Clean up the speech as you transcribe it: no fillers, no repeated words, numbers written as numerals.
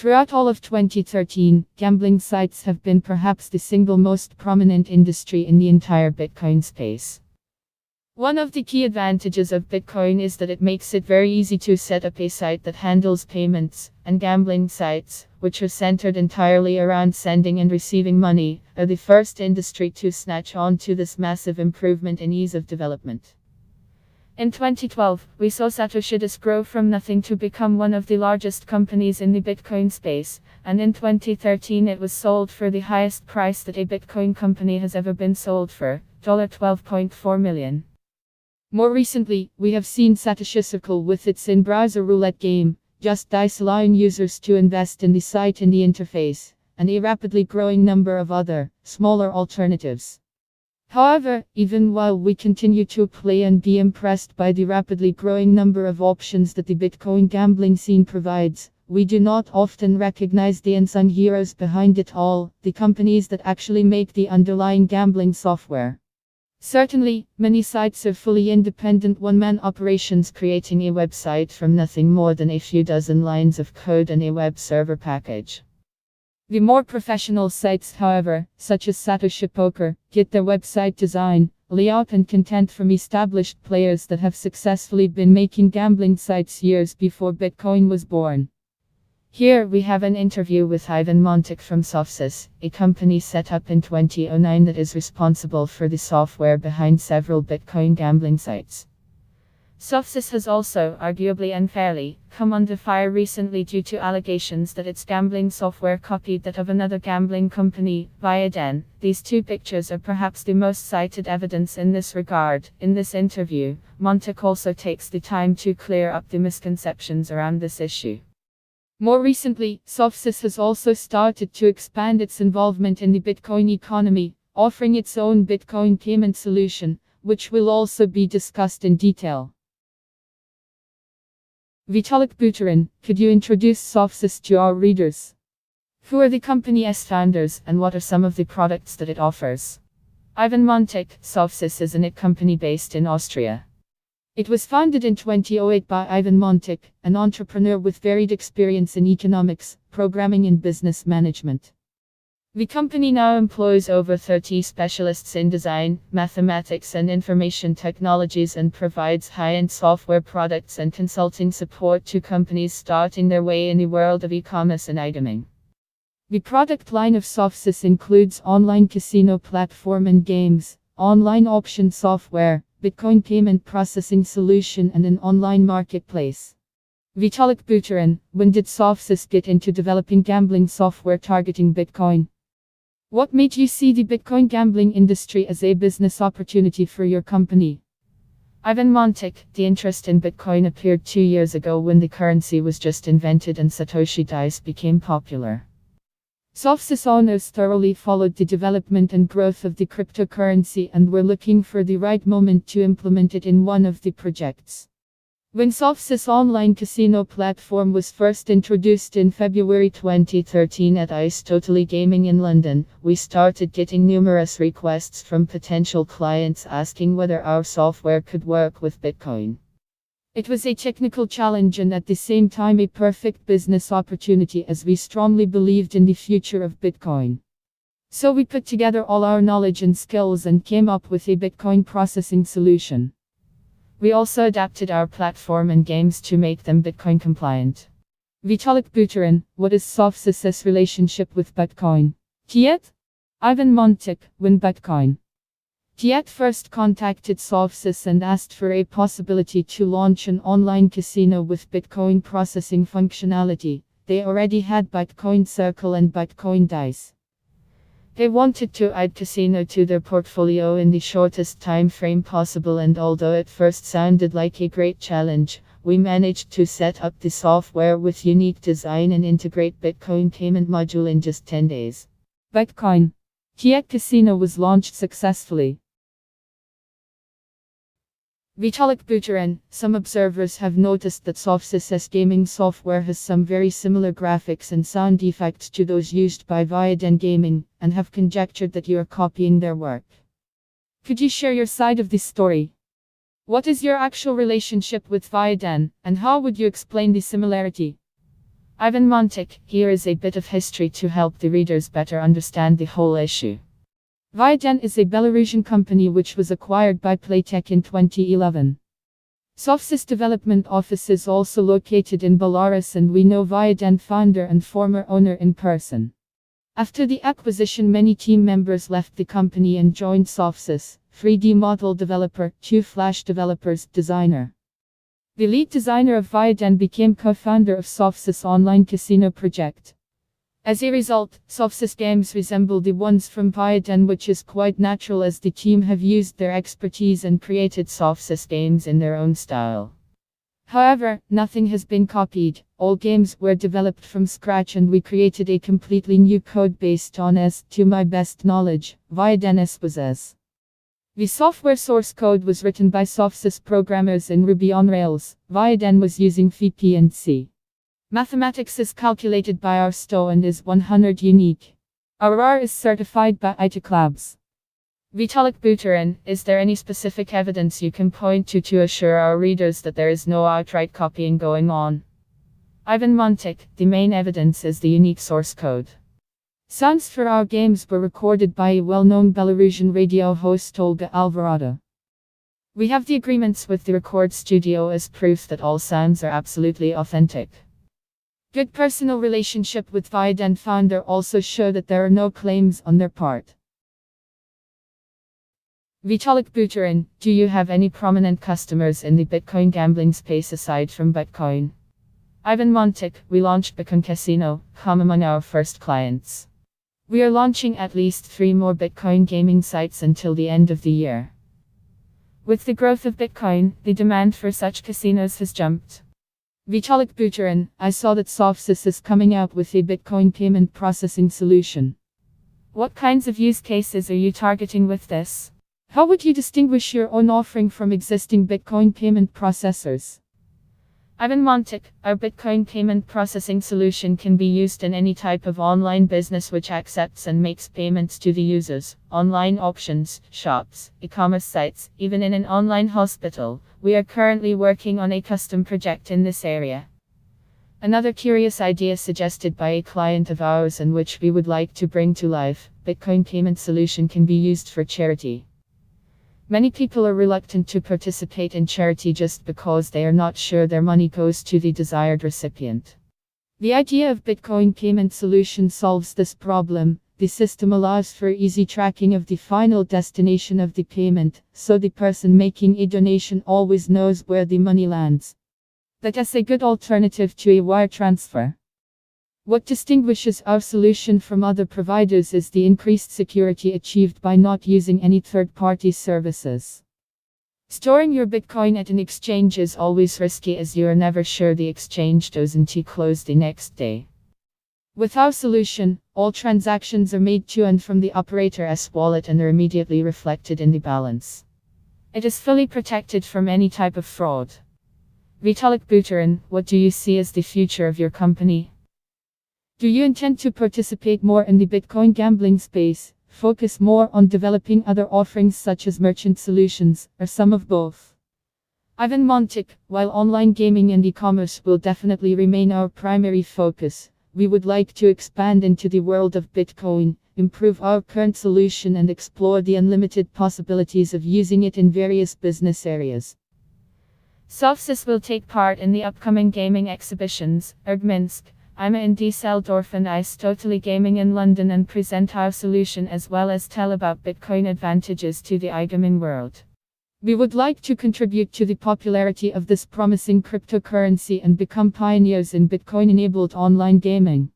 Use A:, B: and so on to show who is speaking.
A: Throughout all of 2013, gambling sites have been perhaps the single most prominent industry in the entire Bitcoin space. One of the key advantages of Bitcoin is that it makes it very easy to set up a site that handles payments, and gambling sites, which are centered entirely around sending and receiving money, are the first industry to snatch on to this massive improvement in ease of development. In 2012, we saw Satoshi grow from nothing to become one of the largest companies in the Bitcoin space, and in 2013 it was sold for the highest price that a Bitcoin company has ever been sold for, $12.4 million. More recently, we have seen Satoshi circle with its in-browser roulette game, Just Dice, allowing users to invest in the site in the interface, and a rapidly growing number of other, smaller alternatives. However, even while we continue to play and be impressed by the rapidly growing number of options that the Bitcoin gambling scene provides, we do not often recognize the unsung heroes behind it all, the companies that actually make the underlying gambling software. Certainly, many sites are fully independent one-man operations, creating a website from nothing more than a few dozen lines of code and a web server package. The more professional sites, however, such as Satoshi Poker, get their website design, layout and content from established players that have successfully been making gambling sites years before Bitcoin was born. Here we have an interview with Ivan Montik from Softswiss, a company set up in 2009 that is responsible for the software behind several Bitcoin gambling sites. Softswiss has also, arguably unfairly, come under fire recently due to allegations that its gambling software copied that of another gambling company, Vitalik. These two pictures are perhaps the most cited evidence in this regard. In this interview, Montik also takes the time to clear up the misconceptions around this issue. More recently, Softswiss has also started to expand its involvement in the Bitcoin economy, offering its own Bitcoin payment solution, which will also be discussed in detail. Vitalik Buterin, could you introduce Softswiss to our readers? Who are the company's founders, and what are some of the products that it offers? Ivan Montik, Softswiss is an IT company based in Austria. It was founded in 2008 by Ivan Montik, an entrepreneur with varied experience in economics, programming and business management. The company now employs over 30 specialists in design, mathematics and information technologies and provides high-end software products and consulting support to companies starting their way in the world of e-commerce and iGaming. The product line of Softswiss includes online casino platform and games, online option software, Bitcoin payment processing solution and an online marketplace. Vitalik Buterin, when did Softswiss get into developing gambling software targeting Bitcoin? What made you see the Bitcoin gambling industry as a business opportunity for your company? Ivan Montik, the interest in Bitcoin appeared 2 years ago when the currency was just invented and Satoshi dice became popular. Softswiss owners thoroughly followed the development and growth of the cryptocurrency and were looking for the right moment to implement it in one of the projects. When Softswiss online casino platform was first introduced in February 2013 at ICE Totally Gaming in London, we started getting numerous requests from potential clients asking whether our software could work with Bitcoin. It was a technical challenge and at the same time a perfect business opportunity as we strongly believed in the future of Bitcoin. So we put together all our knowledge and skills and came up with a Bitcoin processing solution. We also adapted our platform and games to make them Bitcoin compliant. Vitalik Buterin, what is Softswiss's relationship with Bitcoin? Tiet? Ivan Montik, when Bitcoin. Tiet first contacted Softswiss and asked for a possibility to launch an online casino with Bitcoin processing functionality. They already had Bitcoin Circle and Bitcoin Dice. They wanted to add casino to their portfolio in the shortest time frame possible, and although it first sounded like a great challenge, we managed to set up the software with unique design and integrate Bitcoin payment module in just 10 days. Bitcoin Tiet Casino was launched successfully. Vitalik Buterin, some observers have noticed that Softswiss's gaming software has some very similar graphics and sound effects to those used by Vitalik Gaming, and have conjectured that you are copying their work. Could you share your side of this story? What is your actual relationship with Vitalik, and how would you explain the similarity? Ivan Montik, here is a bit of history to help the readers better understand the whole issue. Viaden is a Belarusian company which was acquired by Playtech in 2011. Softswiss development office is also located in Belarus, and we know Viaden founder and former owner in person. After the acquisition, many team members left the company and joined Softswiss, 3D model developer, 2 Flash developers, designer. The lead designer of Viaden became co-founder of Softswiss online casino project. As a result, Softswiss games resemble the ones from Viaden, which is quite natural as the team have used their expertise and created Softswiss games in their own style. However, nothing has been copied. All games were developed from scratch and we created a completely new code based on S. To my best knowledge, Viaden was S. The software source code was written by Softswiss programmers in Ruby on Rails. Viaden was using VP and C. Mathematics is calculated by our STO and is 100 unique. Our R is certified by ITech Labs. Vitalik Buterin, is there any specific evidence you can point to assure our readers that there is no outright copying going on? Ivan Montik, the main evidence is the unique source code. Sounds for our games were recorded by a well-known Belarusian radio host, Olga Alvarado. We have the agreements with the record studio as proof that all sounds are absolutely authentic. Good personal relationship with Viaden founder also show that there are no claims on their part. Vitalik Buterin, do you have any prominent customers in the Bitcoin gambling space aside from Bitcoin? Ivan Montik, we launched Bitcoin Casino, among our first clients. We are launching at least 3 more Bitcoin gaming sites until the end of the year. With the growth of Bitcoin, the demand for such casinos has jumped. Vitalik Buterin, I saw that Softswiss is coming out with a Bitcoin payment processing solution. What kinds of use cases are you targeting with this? How would you distinguish your own offering from existing Bitcoin payment processors? Ivan Montik, our Bitcoin payment processing solution can be used in any type of online business which accepts and makes payments to the users, online auctions, shops, e-commerce sites, even in an online hospital. We are currently working on a custom project in this area. Another curious idea suggested by a client of ours and which we would like to bring to life, Bitcoin payment solution can be used for charity. Many people are reluctant to participate in charity just because they are not sure their money goes to the desired recipient. The idea of Bitcoin payment solution solves this problem. The system allows for easy tracking of the final destination of the payment, so the person making a donation always knows where the money lands. That is a good alternative to a wire transfer. What distinguishes our solution from other providers is the increased security achieved by not using any third-party services. Storing your Bitcoin at an exchange is always risky as you are never sure the exchange doesn't close the next day. With our solution, all transactions are made to and from the operator's wallet and are immediately reflected in the balance. It is fully protected from any type of fraud. Vitalik Buterin, what do you see as the future of your company? Do you intend to participate more in the Bitcoin gambling space, focus more on developing other offerings such as merchant solutions, or some of both? Ivan Montik, while online gaming and e-commerce will definitely remain our primary focus, we would like to expand into the world of Bitcoin, improve our current solution and explore the unlimited possibilities of using it in various business areas. Softswiss will take part in the upcoming gaming exhibitions, Minsk, I'm in Düsseldorf and ICE Totally Gaming in London and present our solution as well as tell about Bitcoin advantages to the iGaming world. We would like to contribute to the popularity of this promising cryptocurrency and become pioneers in Bitcoin-enabled online gaming.